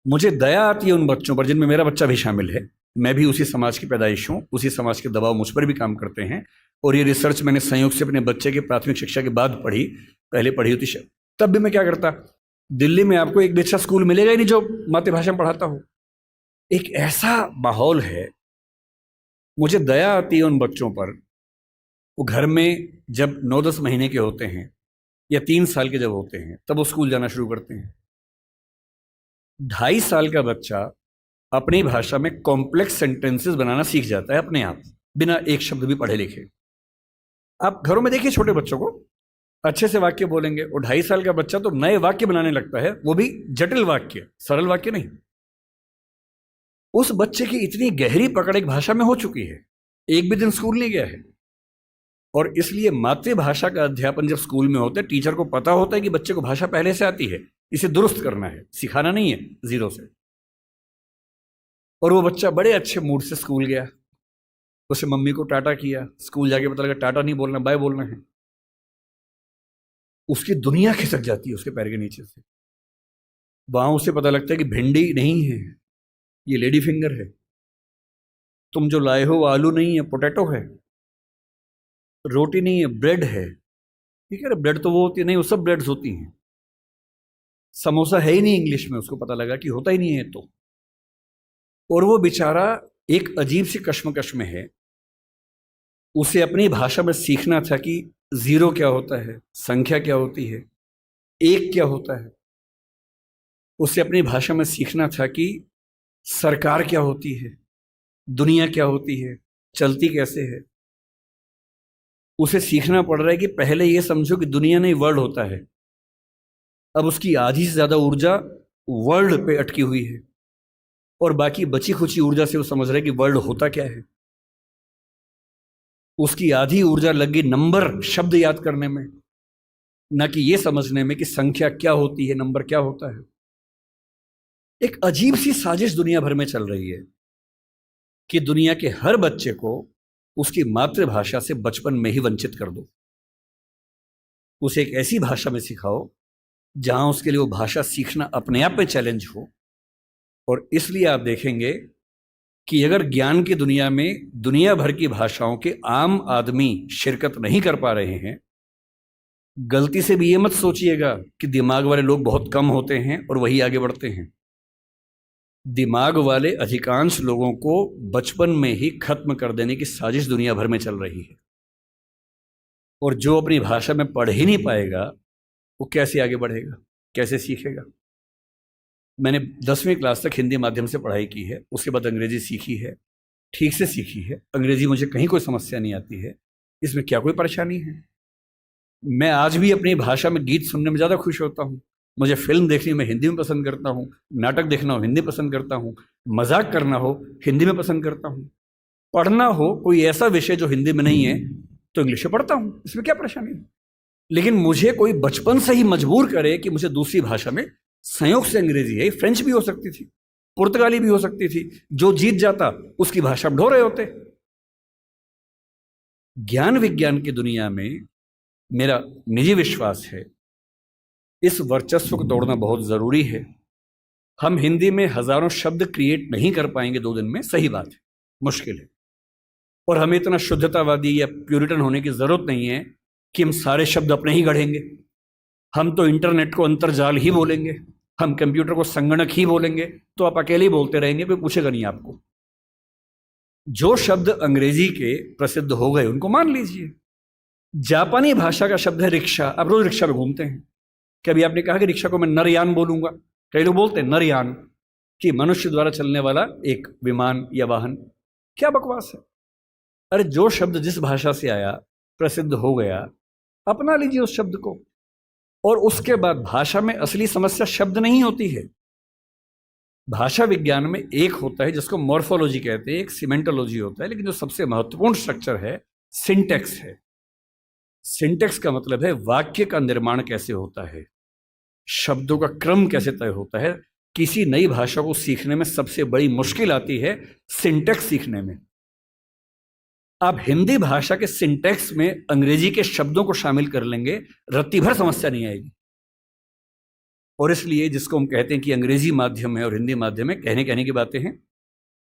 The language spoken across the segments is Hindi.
मुझे दया आती है उन बच्चों पर जिनमें मेरा बच्चा भी शामिल है। मैं भी उसी समाज की पैदाइश हूँ, उसी समाज के दबाव मुझ पर भी काम करते हैं। और ये रिसर्च मैंने संयोग से अपने बच्चे के प्राथमिक शिक्षा के बाद पढ़ी, पहले पढ़ी होती तब भी मैं क्या करता, दिल्ली में आपको एक भी अच्छा स्कूल मिलेगा ही नहीं जो मातृभाषा में पढ़ाता हो। एक ऐसा माहौल है, मुझे दया आती है उन बच्चों पर। वो घर में जब 9-10 महीने के होते हैं या 3 साल के जब होते हैं तब वो स्कूल जाना शुरू करते हैं। 2.5 साल का बच्चा अपनी भाषा में कॉम्प्लेक्स सेंटेंसेस बनाना सीख जाता है अपने आप, बिना एक शब्द भी पढ़े लिखे। आप घरों में देखिए छोटे बच्चों को, अच्छे से वाक्य बोलेंगे। और 2.5 साल का बच्चा तो नए वाक्य बनाने लगता है, वो भी जटिल वाक्य, सरल वाक्य नहीं। उस बच्चे की इतनी गहरी पकड़ एक भाषा में हो चुकी है, एक भी दिन स्कूल नहीं गया है। और इसलिए मातृभाषा का अध्यापन जब स्कूल में होता है, टीचर को पता होता है कि बच्चे को भाषा पहले से आती है, इसे दुरुस्त करना है, सिखाना नहीं है जीरो से। और वो बच्चा बड़े अच्छे मूड से स्कूल गया, उसे मम्मी को टाटा किया, स्कूल जाके पता लगा टाटा नहीं बोलना, बाय बोलना है। उसकी दुनिया खिसक जाती है उसके पैर के नीचे से। वहां उसे पता लगता है कि भिंडी नहीं है, ये लेडी फिंगर है। तुम जो लाए हो वो आलू नहीं है, पोटैटो है। रोटी नहीं है, ब्रेड है। ठीक है, ब्रेड तो वो होती है नहीं, वो सब ब्रेड्स होती हैं। समोसा है ही नहीं इंग्लिश में, उसको पता लगा कि होता ही नहीं है तो। और वो बेचारा एक अजीब सी कश्मकश में है। उसे अपनी भाषा में सीखना था कि जीरो क्या होता है, संख्या क्या होती है, एक क्या होता है। उसे अपनी भाषा में सीखना था कि सरकार क्या होती है, दुनिया क्या होती है, चलती कैसे है। उसे सीखना पड़ रहा है कि पहले ये समझो कि दुनिया नहीं वर्ल्ड होता है। अब उसकी आधी से ज्यादा ऊर्जा वर्ल्ड पे अटकी हुई है और बाकी बची खुची ऊर्जा से वो समझ रहा है कि वर्ल्ड होता क्या है। उसकी आधी ऊर्जा लगी नंबर शब्द याद करने में, ना कि ये समझने में कि संख्या क्या होती है, नंबर क्या होता है। एक अजीब सी साजिश दुनिया भर में चल रही है कि दुनिया के हर बच्चे को उसकी मातृभाषा से बचपन में ही वंचित कर दो। उसे एक ऐसी भाषा में सिखाओ जहां उसके लिए वो भाषा सीखना अपने आप में चैलेंज हो। और इसलिए आप देखेंगे कि अगर ज्ञान की दुनिया में दुनिया भर की भाषाओं के आम आदमी शिरकत नहीं कर पा रहे हैं, गलती से भी ये मत सोचिएगा कि दिमाग वाले लोग बहुत कम होते हैं और वही आगे बढ़ते हैं। दिमाग वाले अधिकांश लोगों को बचपन में ही खत्म कर देने की साजिश दुनिया भर में चल रही है। और जो अपनी भाषा में पढ़ ही नहीं पाएगा वो कैसे आगे बढ़ेगा, कैसे सीखेगा। मैंने 10वीं क्लास तक हिंदी माध्यम से पढ़ाई की है, उसके बाद अंग्रेजी सीखी है, ठीक से सीखी है। अंग्रेजी मुझे कहीं कोई समस्या नहीं आती है, इसमें क्या कोई परेशानी है। मैं आज भी अपनी भाषा में गीत सुनने में ज़्यादा खुश होता हूँ। मुझे फिल्म देखनी मैं हिंदी में पसंद करता हूँ, नाटक देखना हो हिंदी पसंद करता हूँ, मजाक करना हो हिंदी में पसंद करता हूँ, पढ़ना हो कोई ऐसा विषय जो हिंदी में नहीं है तो इंग्लिश में पढ़ता हूँ, इसमें क्या परेशानी है। लेकिन मुझे कोई बचपन से ही मजबूर करे कि मुझे दूसरी भाषा में, संयोग से अंग्रेजी है, फ्रेंच भी हो सकती थी, पुर्तगाली भी हो सकती थी, जो जीत जाता उसकी भाषा ढो रहे होते। ज्ञान विज्ञान की दुनिया में मेरा निजी विश्वास है इस वर्चस्व को तोड़ना बहुत जरूरी है। हम हिंदी में हजारों शब्द क्रिएट नहीं कर पाएंगे 2 दिन में, सही बात है, मुश्किल है। और हमें इतना शुद्धतावादी या प्यूरिटन होने की जरूरत नहीं है कि हम सारे शब्द अपने ही गढ़ेंगे। हम तो इंटरनेट को अंतर्जाल ही बोलेंगे, हम कंप्यूटर को संगणक ही बोलेंगे, तो आप अकेले ही बोलते रहेंगे, कोई पूछेगा नहीं आपको। जो शब्द अंग्रेजी के प्रसिद्ध हो गए उनको मान लीजिए। जापानी भाषा का शब्द है रिक्शा, आप रोज रिक्शा में घूमते हैं, कभी आपने कहा कि रिक्शा को मैं नरयान बोलूंगा? कई लोग बोलते हैं नरयान, कि मनुष्य द्वारा चलने वाला एक विमान या वाहन। क्या बकवास है। अरे जो शब्द जिस भाषा से आया, प्रसिद्ध हो गया, अपना लीजिए उस शब्द को। और उसके बाद भाषा में असली समस्या शब्द नहीं होती है। भाषा विज्ञान में एक होता है जिसको मॉर्फोलॉजी कहते हैं, एक सिमेंटोलॉजी होता है, लेकिन जो सबसे महत्वपूर्ण स्ट्रक्चर है सिंटेक्स है। सिंटेक्स का मतलब है वाक्य का निर्माण कैसे होता है, शब्दों का क्रम कैसे तय होता है। किसी नई भाषा को सीखने में सबसे बड़ी मुश्किल आती है सिंटेक्स सीखने में। आप हिंदी भाषा के सिंटेक्स में अंग्रेजी के शब्दों को शामिल कर लेंगे, रत्ती भर समस्या नहीं आएगी। और इसलिए जिसको हम कहते हैं कि अंग्रेजी माध्यम है और हिंदी माध्यम है, कहने की बातें हैं।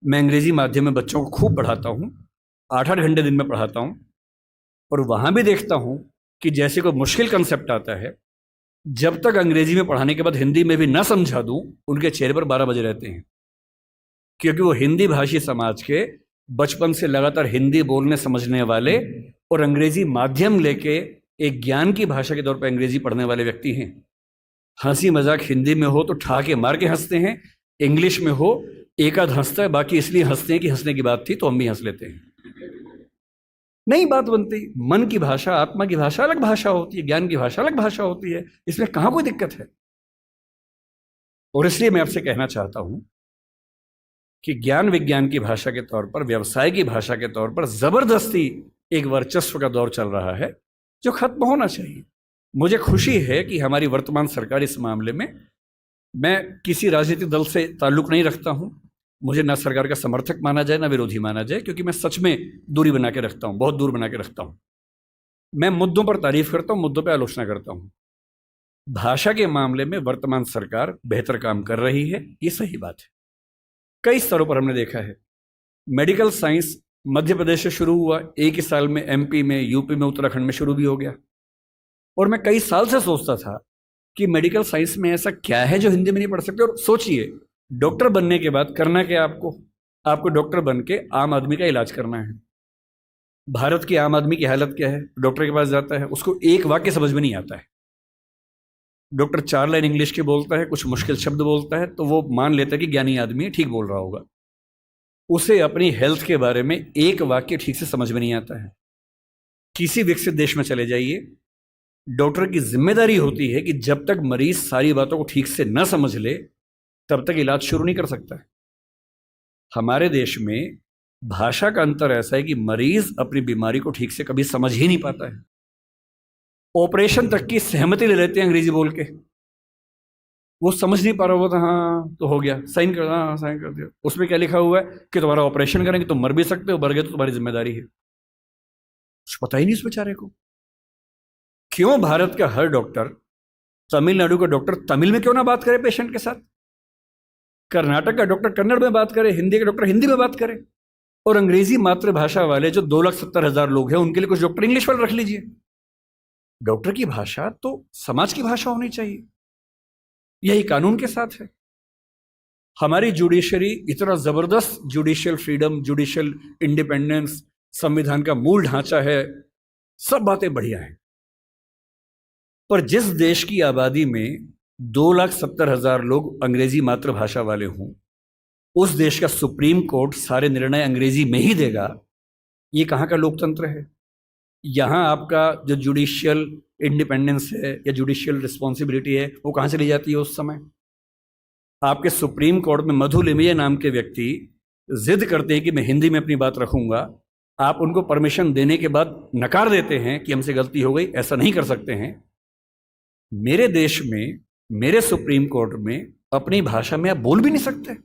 मैं अंग्रेजी माध्यम में बच्चों को खूब पढ़ाता हूँ, 8-8 घंटे दिन में पढ़ाता हूँ, और वहाँ भी देखता हूँ कि जैसे कोई मुश्किल कंसेप्ट आता है, जब तक अंग्रेजी में पढ़ाने के बाद हिंदी में भी ना समझा दूँ, उनके चेहरे पर 12 बजे रहते हैं, क्योंकि वो हिंदी भाषी समाज के बचपन से लगातार हिंदी बोलने समझने वाले और अंग्रेजी माध्यम लेके एक ज्ञान की भाषा के तौर पर अंग्रेजी पढ़ने वाले व्यक्ति हैं। हंसी मजाक हिंदी में हो तो ठाके मार के हंसते हैं, इंग्लिश में हो एक आध हंसता है, बाकी इसलिए हंसते हैं कि हंसने की बात थी तो हम भी हंस लेते हैं। नहीं बात बनती। मन की भाषा, आत्मा की भाषा अलग भाषा होती है, ज्ञान की भाषा अलग भाषा होती है, इसमें कहां कोई दिक्कत है। और इसलिए मैं आपसे कहना चाहता हूं कि ज्ञान विज्ञान की भाषा के तौर पर, व्यवसाय की भाषा के तौर पर जबरदस्ती एक वर्चस्व का दौर चल रहा है जो खत्म होना चाहिए। मुझे खुशी है कि हमारी वर्तमान सरकार इस मामले में, मैं किसी राजनीतिक दल से ताल्लुक नहीं रखता हूं, मुझे ना सरकार का समर्थक माना जाए ना विरोधी माना जाए, क्योंकि मैं सच में दूरी बना के रखता हूं, बहुत दूर बना के रखता हूं। मैं मुद्दों पर तारीफ करता हूं, मुद्दों पर आलोचना करता हूं। भाषा के मामले में वर्तमान सरकार बेहतर काम कर रही है, ये सही बात है। कई स्तरों पर हमने देखा है। मेडिकल साइंस मध्य प्रदेश से शुरू हुआ, एक ही साल में एमपी में, यूपी में, उत्तराखंड में शुरू भी हो गया। और मैं कई साल से सोचता था कि मेडिकल साइंस में ऐसा क्या है जो हिंदी में नहीं पढ़ सकते। और सोचिए, डॉक्टर बनने के बाद करना क्या आपको डॉक्टर बन के आम आदमी का इलाज करना है। भारत की आम आदमी की हालत क्या है? डॉक्टर के पास जाता है, उसको एक वाक्य समझ में नहीं आता है। डॉक्टर 4 लाइन इंग्लिश की बोलता है, कुछ मुश्किल शब्द बोलता है, तो वो मान लेता है कि ज्ञानी आदमी है, ठीक बोल रहा होगा। उसे अपनी हेल्थ के बारे में एक वाक्य ठीक से समझ में नहीं आता है। किसी विकसित देश में चले जाइए, डॉक्टर की जिम्मेदारी होती है कि जब तक मरीज सारी बातों को ठीक से न समझ ले तब तक इलाज शुरू नहीं कर सकता है। हमारे देश में भाषा का अंतर ऐसा है कि मरीज अपनी बीमारी को ठीक से कभी समझ ही नहीं पाता है। ऑपरेशन तक की सहमति ले लेते हैं अंग्रेजी बोल के। वो समझ नहीं पा रहा होता, हाँ तो हो गया, साइन कर, हाँ साइन कर दिया। उसमें क्या लिखा हुआ है कि तुम्हारा ऑपरेशन करेंगे, तुम मर भी सकते हो, मर गए तो तुम्हारी जिम्मेदारी है। कुछ पता ही नहीं उस बेचारे को। क्यों भारत का हर डॉक्टर, तमिलनाडु का डॉक्टर तमिल में क्यों ना बात करे पेशेंट के साथ, कर्नाटक का डॉक्टर कन्नड़ में बात करे, हिंदी का डॉक्टर हिंदी में बात करे, और अंग्रेजी मातृभाषा वाले जो 2,70,000 लोग हैं उनके लिए कुछ डॉक्टर इंग्लिश वाले रख लीजिए। डॉक्टर की भाषा तो समाज की भाषा होनी चाहिए। यही कानून के साथ है। हमारी जुडिशरी इतना जबरदस्त जुडिशियल फ्रीडम, जुडिशियल इंडिपेंडेंस, संविधान का मूल ढांचा है, सब बातें बढ़िया हैं। पर जिस देश की आबादी में 2,70,000 लोग अंग्रेजी मातृभाषा वाले हों, उस देश का सुप्रीम कोर्ट सारे निर्णय अंग्रेजी में ही देगा, ये कहाँ का लोकतंत्र है? यहाँ आपका जो जुडिशियल इंडिपेंडेंस है या जुडिशियल रिस्पॉन्सिबिलिटी है वो कहाँ चली जाती है उस समय? आपके सुप्रीम कोर्ट में मधु लिमये नाम के व्यक्ति जिद करते हैं कि मैं हिंदी में अपनी बात रखूंगा, आप उनको परमिशन देने के बाद नकार देते हैं कि हमसे गलती हो गई, ऐसा नहीं कर सकते हैं। मेरे देश में, मेरे सुप्रीम कोर्ट में अपनी भाषा में आप बोल भी नहीं सकते।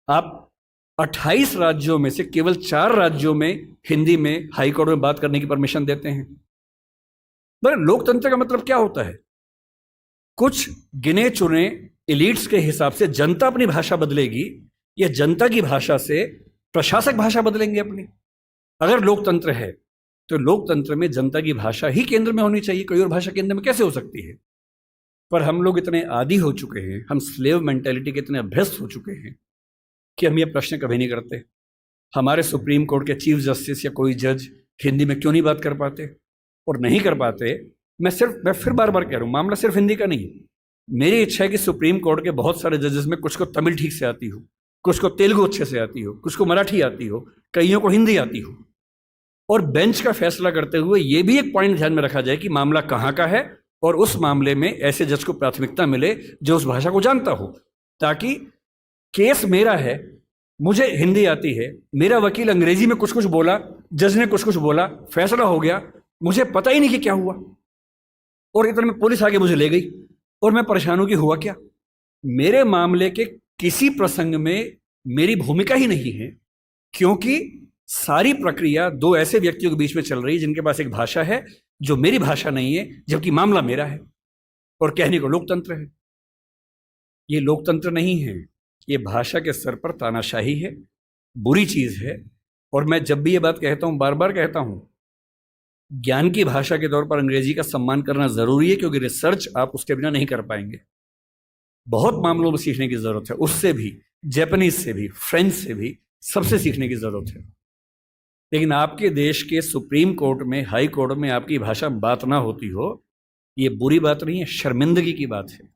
आप 28 राज्यों में से केवल 4 राज्यों में हिंदी में हाई कोर्ट में बात करने की परमिशन देते हैं। पर लोकतंत्र का मतलब क्या होता है? कुछ गिने चुने एलिट्स के हिसाब से जनता अपनी भाषा बदलेगी या जनता की भाषा से प्रशासक भाषा बदलेंगे अपनी? अगर लोकतंत्र है तो लोकतंत्र में जनता की भाषा ही केंद्र में होनी चाहिए, कोई और भाषा केंद्र में कैसे हो सकती है? पर हम लोग इतने आदी हो चुके हैं, हम स्लेव मेंटेलिटी के इतने अभ्यस्त हो चुके हैं कि हम ये प्रश्न कभी नहीं करते। हमारे सुप्रीम कोर्ट के चीफ जस्टिस या कोई जज हिंदी में क्यों नहीं बात कर पाते? और नहीं कर पाते, मैं फिर बार बार कह रहा हूँ, मामला सिर्फ हिंदी का नहीं। मेरी इच्छा है कि सुप्रीम कोर्ट के बहुत सारे जजेस में कुछ को तमिल ठीक से आती हो, कुछ को तेलुगु अच्छे से आती हो, कुछ को मराठी आती हो, कईयों को हिंदी आती हो। और बेंच का फैसला करते हुए ये भी एक पॉइंट ध्यान में रखा जाए कि मामला कहाँ का है और उस मामले में ऐसे जज को प्राथमिकता मिले जो उस भाषा को जानता हो, ताकि केस मेरा है, मुझे हिंदी आती है, मेरा वकील अंग्रेजी में कुछ कुछ बोला, जज ने कुछ कुछ बोला, फैसला हो गया, मुझे पता ही नहीं कि क्या हुआ, और इतने में पुलिस आगे मुझे ले गई और मैं परेशान हूं कि हुआ क्या। मेरे मामले के किसी प्रसंग में मेरी भूमिका ही नहीं है, क्योंकि सारी प्रक्रिया 2 ऐसे व्यक्तियों के बीच में चल रही है जिनके पास एक भाषा है जो मेरी भाषा नहीं है, जबकि मामला मेरा है। और कहने को लोकतंत्र है। ये लोकतंत्र नहीं है, ये भाषा के स्तर पर तानाशाही है, बुरी चीज है। और मैं जब भी ये बात कहता हूं, बार बार कहता हूं, ज्ञान की भाषा के तौर पर अंग्रेजी का सम्मान करना जरूरी है, क्योंकि रिसर्च आप उसके बिना नहीं कर पाएंगे। बहुत मामलों में सीखने की जरूरत है, उससे भी, जापानीज से भी, फ्रेंच से भी, सबसे सीखने की जरूरत है। लेकिन आपके देश के सुप्रीम कोर्ट में, हाई कोर्ट में आपकी भाषा में बात ना होती हो, ये बुरी बात नहीं है, शर्मिंदगी की बात है।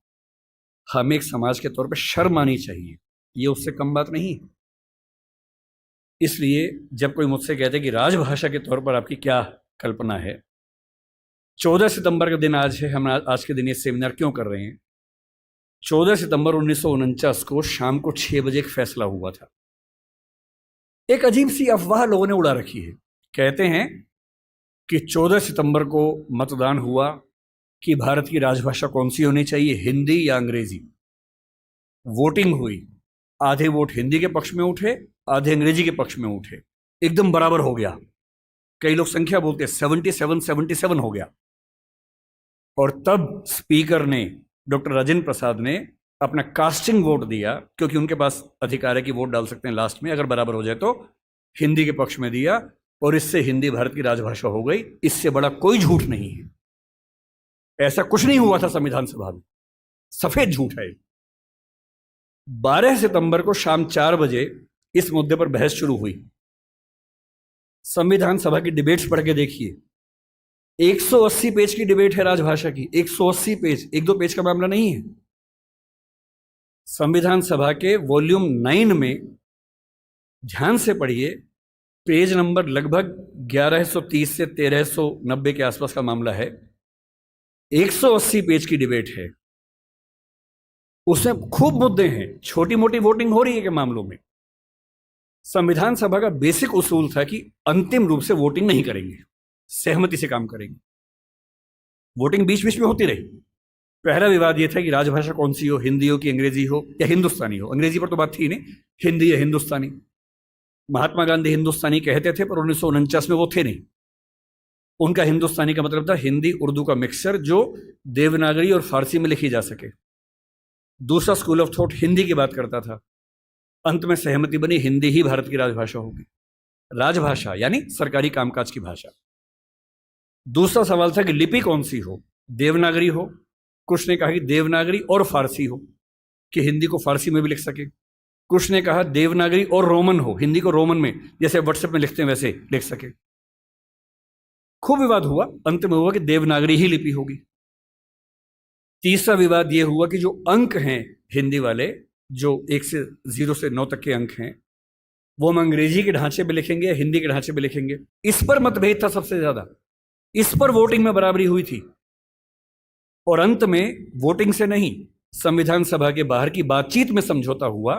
हमें एक समाज के तौर पर शर्म आनी चाहिए, ये उससे कम बात नहीं है। इसलिए जब कोई मुझसे कहते हैं कि राजभाषा के तौर पर आपकी क्या कल्पना है, 14 सितंबर का दिन आज है, हम आज के दिन ये सेमिनार क्यों कर रहे हैं? 14 सितंबर 1949 को शाम को 6 बजे एक फैसला हुआ था। एक अजीब सी अफवाह लोगों ने उड़ा रखी है। कहते हैं कि 14 सितंबर को मतदान हुआ कि भारत की राजभाषा कौन सी होनी चाहिए, हिंदी या अंग्रेजी। वोटिंग हुई, आधे वोट हिंदी के पक्ष में उठे, आधे अंग्रेजी के पक्ष में उठे, एकदम बराबर हो गया। कई लोग संख्या बोलते हैं 77 हो गया। और तब स्पीकर ने, डॉक्टर राजेंद्र प्रसाद ने अपना कास्टिंग वोट दिया, क्योंकि उनके पास अधिकार है कि वोट डाल सकते हैं लास्ट में, अगर बराबर हो जाए तो, हिंदी के पक्ष में दिया, और इससे हिंदी भारत की राजभाषा हो गई। इससे बड़ा कोई झूठ नहीं है। ऐसा कुछ नहीं हुआ था संविधान सभा में, सफेद झूठ है। 12 सितंबर को शाम 4 बजे इस मुद्दे पर बहस शुरू हुई। संविधान सभा की डिबेट्स पढ़ के देखिए, 180 पेज की डिबेट है राजभाषा की, 180 पेज, 1-2 पेज का मामला नहीं है। संविधान सभा के वॉल्यूम 9 में ध्यान से पढ़िए, पेज नंबर लगभग 1130 से 1390 के आसपास का मामला है। 180 पेज की डिबेट है, उसमें खूब मुद्दे हैं, छोटी मोटी वोटिंग हो रही है के मामलों में। संविधान सभा का बेसिक उसूल था कि अंतिम रूप से वोटिंग नहीं करेंगे, सहमति से काम करेंगे। वोटिंग बीच बीच में होती रही। पहला विवाद यह था कि राजभाषा कौन सी हो, हिंदी हो कि अंग्रेजी हो या हिंदुस्तानी हो। अंग्रेजी पर तो बात थी नहीं, हिंदी या हिंदुस्तानी। महात्मा गांधी हिंदुस्तानी कहते थे, पर 1949 में वो थे नहीं। उनका हिंदुस्तानी का मतलब था हिंदी उर्दू का मिक्सचर, जो देवनागरी और फारसी में लिखी जा सके। दूसरा स्कूल ऑफ थॉट हिंदी की बात करता था। अंत में सहमति बनी, हिंदी ही भारत की राजभाषा होगी। राजभाषा यानी सरकारी कामकाज की भाषा। दूसरा सवाल था कि लिपि कौन सी हो, देवनागरी हो, कुछ ने कहा कि देवनागरी और फारसी हो, कि हिंदी को फारसी में भी लिख सके। कुछ ने कहा देवनागरी और रोमन हो, हिंदी को रोमन में, जैसे व्हाट्सएप में लिखते हैं वैसे लिख सके। खूब विवाद हुआ, अंत में हुआ कि देवनागरी ही लिपि होगी। तीसरा विवाद यह हुआ कि जो अंक हैं हिंदी वाले, जो 1 से 0 से 9 तक के अंक हैं, वो हम अंग्रेजी के ढांचे में लिखेंगे या हिंदी के ढांचे में लिखेंगे। इस पर मतभेद था सबसे ज्यादा। इस पर वोटिंग में बराबरी हुई थी। और अंत में वोटिंग से नहीं, संविधान सभा के बाहर की बातचीत में समझौता हुआ।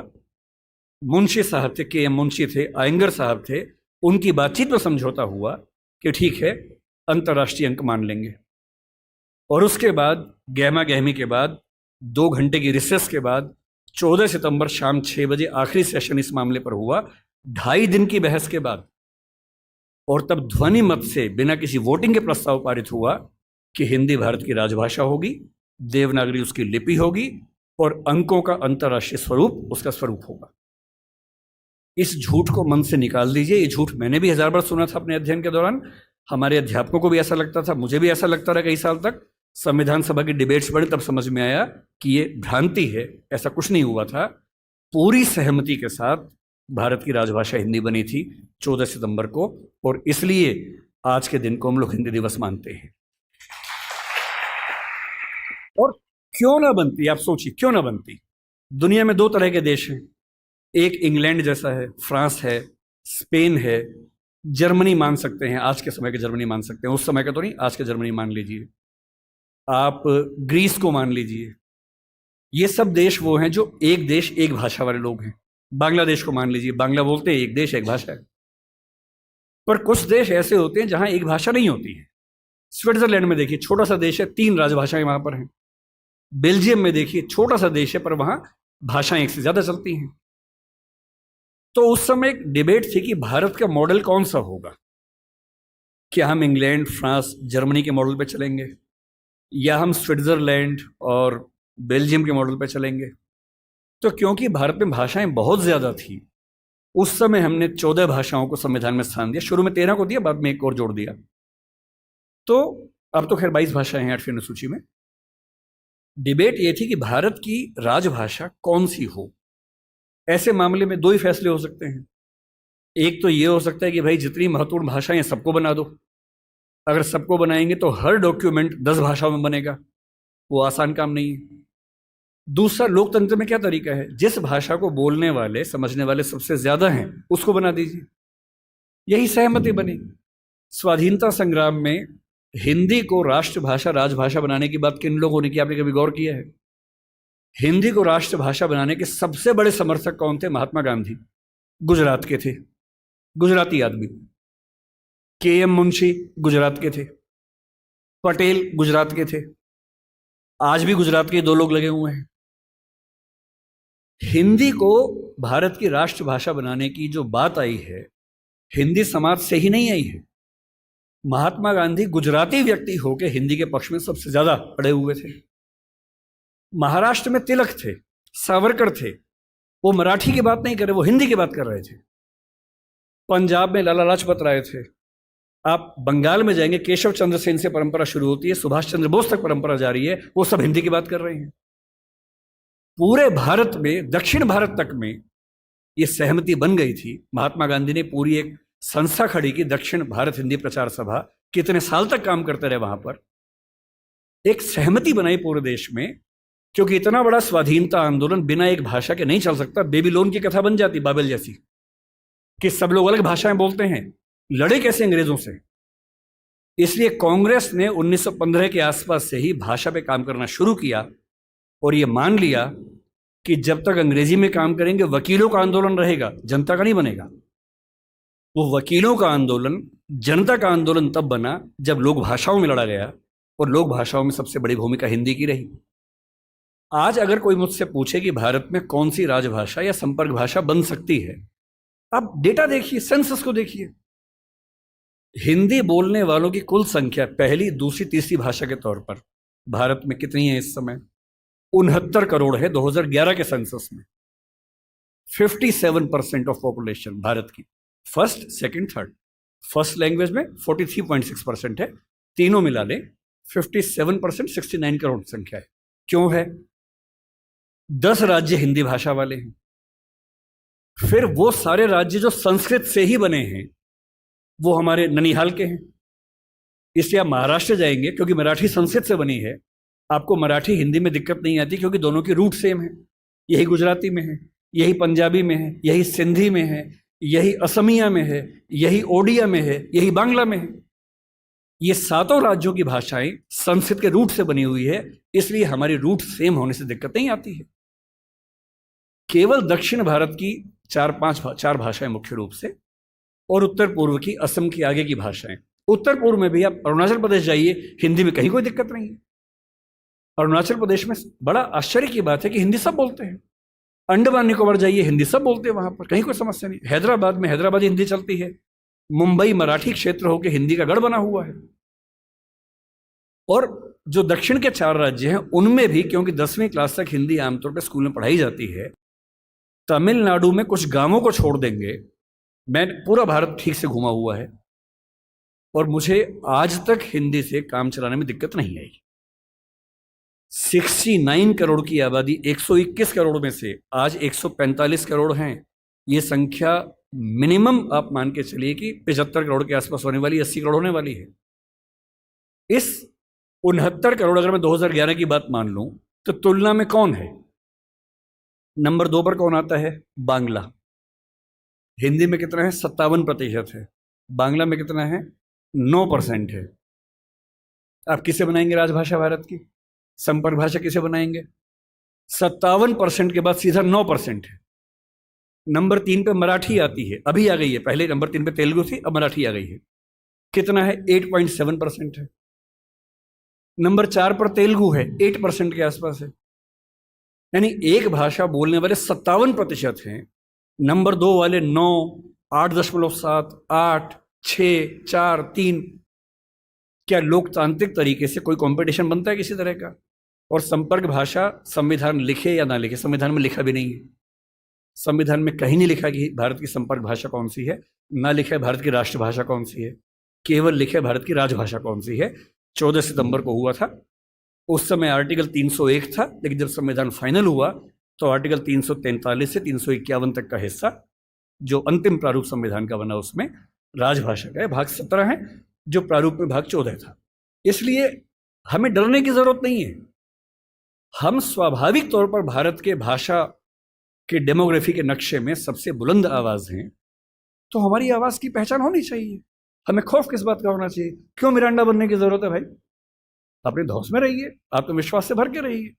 मुंशी साहब थे, के एम मुंशी थे, आयंगर साहब थे, उनकी बातचीत में समझौता हुआ कि ठीक है, अंतर्राष्ट्रीय अंक मान लेंगे। और उसके बाद गहमा गहमी के बाद, 2 घंटे की रिसेस के बाद, 14 सितंबर शाम 6 बजे आखिरी सेशन इस मामले पर हुआ, 2.5 दिन की बहस के बाद। और तब ध्वनि मत से, बिना किसी वोटिंग के प्रस्ताव पारित हुआ कि हिंदी भारत की राजभाषा होगी, देवनागरी उसकी लिपि होगी, और अंकों का अंतर्राष्ट्रीय स्वरूप उसका स्वरूप होगा। इस झूठ को मन से निकाल दीजिए। ये झूठ मैंने भी 1000 बार सुना था अपने अध्ययन के दौरान। हमारे अध्यापकों को भी ऐसा लगता था, मुझे भी ऐसा लगता रहा कई साल तक। संविधान सभा की डिबेट्स बढ़े तब समझ में आया कि ये भ्रांति है, ऐसा कुछ नहीं हुआ था। पूरी सहमति के साथ भारत की राजभाषा हिंदी बनी थी 14 सितंबर को, और इसलिए आज के दिन को हम लोग हिंदी दिवस मानते हैं। और क्यों ना बनती, आप सोचिए क्यों ना बनती। दुनिया में 2 तरह के देश हैं, एक इंग्लैंड जैसा है, फ्रांस है, स्पेन है, जर्मनी मान सकते हैं, आज के समय के जर्मनी मान सकते हैं, उस समय का तो नहीं, आज के जर्मनी मान लीजिए, आप ग्रीस को मान लीजिए। ये सब देश वो हैं जो एक देश एक भाषा वाले लोग हैं। बांग्लादेश को मान लीजिए, बांग्ला बोलते हैं, एक देश एक भाषा है। पर कुछ देश ऐसे होते हैं जहां एक भाषा नहीं होती है। स्विट्जरलैंड में देखिए, छोटा सा देश है, 3 राजभाषाएं वहां पर हैं। बेल्जियम में देखिए, छोटा सा देश है, पर वहां भाषाएं 1 से ज्यादा चलती हैं। तो उस समय एक डिबेट थी कि भारत का मॉडल कौन सा होगा। क्या हम इंग्लैंड, फ्रांस, जर्मनी के मॉडल पे चलेंगे, या हम स्विट्जरलैंड और बेल्जियम के मॉडल पे चलेंगे? तो क्योंकि भारत में भाषाएं बहुत ज़्यादा थी, उस समय हमने 14 भाषाओं को संविधान में स्थान दिया। शुरू में 13 को दिया, बाद में एक और जोड़ दिया। तो अब तो खैर 22 भाषाएं हैं 8वीं अनुसूची में। डिबेट ये थी कि भारत की राजभाषा कौन सी हो। ऐसे मामले में दो ही फैसले हो सकते हैं। एक तो ये हो सकता है कि भाई जितनी महत्वपूर्ण भाषाएं सबको बना दो। अगर सबको बनाएंगे तो हर डॉक्यूमेंट 10 भाषाओं में बनेगा, वो आसान काम नहीं है। दूसरा, लोकतंत्र में क्या तरीका है, जिस भाषा को बोलने वाले समझने वाले सबसे ज्यादा हैं उसको बना दीजिए। यही सहमति बनी। स्वाधीनता संग्राम में हिंदी को राष्ट्रभाषा राजभाषा बनाने की बात किन लोगों ने की, आपने कभी गौर किया है? हिंदी को राष्ट्रभाषा बनाने के सबसे बड़े समर्थक कौन थे? महात्मा गांधी, गुजरात के थे, गुजराती आदमी। के.एम. मुंशी गुजरात के थे, पटेल गुजरात के थे, आज भी गुजरात के दो लोग लगे हुए हैं। हिंदी को भारत की राष्ट्रभाषा बनाने की जो बात आई है, हिंदी समाज से ही नहीं आई है। महात्मा गांधी गुजराती व्यक्ति होकर हिंदी के पक्ष में सबसे ज्यादा अड़े हुए थे। महाराष्ट्र में तिलक थे, सावरकर थे, वो मराठी की बात नहीं कर रहे, वो हिंदी की बात कर रहे थे। पंजाब में लाला लाजपत राय थे। आप बंगाल में जाएंगे, केशव चंद्र सेन से परंपरा शुरू होती है, सुभाष चंद्र बोस तक परंपरा जारी है, वो सब हिंदी की बात कर रहे हैं। पूरे भारत में, दक्षिण भारत तक में ये सहमति बन गई थी। महात्मा गांधी ने पूरी एक संस्था खड़ी की, दक्षिण भारत हिंदी प्रचार सभा। कितने साल तक काम करते रहे वहां पर। एक सहमति बनाई पूरे देश में, क्योंकि इतना बड़ा स्वाधीनता आंदोलन बिना एक भाषा के नहीं चल सकता। बेबीलोन की कथा बन जाती, बाबेल जैसी, कि सब लोग अलग भाषाएं बोलते हैं, लड़े कैसे अंग्रेजों से। इसलिए कांग्रेस ने 1915 के आसपास से ही भाषा पे काम करना शुरू किया और ये मान लिया कि जब तक अंग्रेजी में काम करेंगे वकीलों का आंदोलन रहेगा, जनता का नहीं बनेगा। वो वकीलों का आंदोलन जनता का आंदोलन तब बना जब लोक भाषाओं में लड़ा गया, और लोक भाषाओं में सबसे बड़ी भूमिका हिंदी की रही। आज अगर कोई मुझसे पूछे कि भारत में कौन सी राजभाषा या संपर्क भाषा बन सकती है, आप डेटा देखिए, सेंसस को देखिए। हिंदी बोलने वालों की कुल संख्या पहली, दूसरी, तीसरी भाषा के तौर पर भारत में कितनी है इस समय? 69 करोड़ है 2011 के सेंसस में। 57% ऑफ पॉपुलेशन भारत की, first, second, third. First language में 43.6% है, तीनों मिला लें 57%, 69 करोड़ संख्या है। क्यों है? 10 राज्य हिंदी भाषा वाले हैं। फिर वो सारे राज्य जो संस्कृत से ही बने हैं, वो हमारे ननिहाल के हैं। इसलिए आप महाराष्ट्र जाएंगे, क्योंकि मराठी संस्कृत से बनी है, आपको मराठी हिंदी में दिक्कत नहीं आती, क्योंकि दोनों की रूट सेम है। यही गुजराती में है, यही पंजाबी में है, यही सिंधी में है, यही असमिया में है, यही ओडिया में है, यही बांग्ला में है। ये सातों राज्यों की भाषाएं संस्कृत के रूट से बनी हुई है, इसलिए हमारी रूट सेम होने से दिक्कत नहीं आती है। केवल दक्षिण भारत की चार भाषाएं मुख्य रूप से, और उत्तर पूर्व की, असम की आगे की भाषाएं। उत्तर पूर्व में भी आप अरुणाचल प्रदेश जाइए, हिंदी में कहीं कोई दिक्कत नहीं है। अरुणाचल प्रदेश में बड़ा आश्चर्य की बात है कि हिंदी सब बोलते हैं। अंडमान निकोबार जाइए, हिंदी सब बोलते हैं, वहां पर कहीं कोई समस्या नहीं। हैदराबाद में हैदराबादी हिंदी चलती है। मुंबई मराठी क्षेत्र होकर हिंदी का गढ़ बना हुआ है। और जो दक्षिण के 4 राज्य हैं उनमें भी, क्योंकि 10वीं क्लास तक हिंदी आमतौर पर स्कूल में पढ़ाई जाती है, तमिलनाडु में कुछ गांवों को छोड़ देंगे, मैं पूरा भारत ठीक से घुमा हुआ है, और मुझे आज तक हिंदी से काम चलाने में दिक्कत नहीं आई। 69 करोड़ की आबादी 121 करोड़ में से आज 145 करोड़ हैं। ये संख्या मिनिमम आप मान के चलिए कि 75 करोड़ के आसपास होने वाली, 80 करोड़ होने वाली है। इस 69 करोड़ अगर मैं 2011 की बात मान लूं, तो तुलना में कौन है? नंबर 2 पर कौन आता है? बांग्ला। हिंदी में कितना है? 57% है। बांग्ला में कितना है? 9% है। आप किसे बनाएंगे राजभाषा भारत की? संपर्क भाषा किसे बनाएंगे? 57% के बाद सीधा 9% है। नंबर 3 पे मराठी आती है, अभी आ गई है। पहले नंबर 3 पे तेलुगु थी, अब मराठी आ गई है। कितना है? 8.7% है। नंबर 4 पर तेलुगु है, 8% के आसपास है। यानी एक भाषा बोलने वाले 57% हैं, नंबर 2 वाले 9, 8.7, 8, 6, 4, 3। क्या लोकतांत्रिक तरीके से कोई कंपटीशन बनता है किसी तरह का? और संपर्क भाषा संविधान लिखे या ना लिखे, संविधान में लिखा भी नहीं है। संविधान में कहीं नहीं लिखा कि भारत की संपर्क भाषा कौन सी है, ना लिखा है भारत की राष्ट्रभाषा कौन सी है, केवल लिखे है भारत की राजभाषा कौन सी है। 14 सितंबर को हुआ था, उस समय आर्टिकल 301 था, लेकिन जब संविधान फाइनल हुआ तो आर्टिकल 343 से 351 तक का हिस्सा जो अंतिम प्रारूप संविधान का बना उसमें राजभाषा का है, भाग 17 है, जो प्रारूप में भाग 14 था। इसलिए हमें डरने की जरूरत नहीं है। हम स्वाभाविक तौर पर भारत के भाषा के डेमोग्राफी के नक्शे में सबसे बुलंद आवाज हैं, तो हमारी आवाज की पहचान होनी चाहिए। हमें खौफ किस बात का होना चाहिए? क्यों मिरांडा बनने की जरूरत है भाई? अपने धौस में रहिए, आत्मविश्वास से भर के रहिए।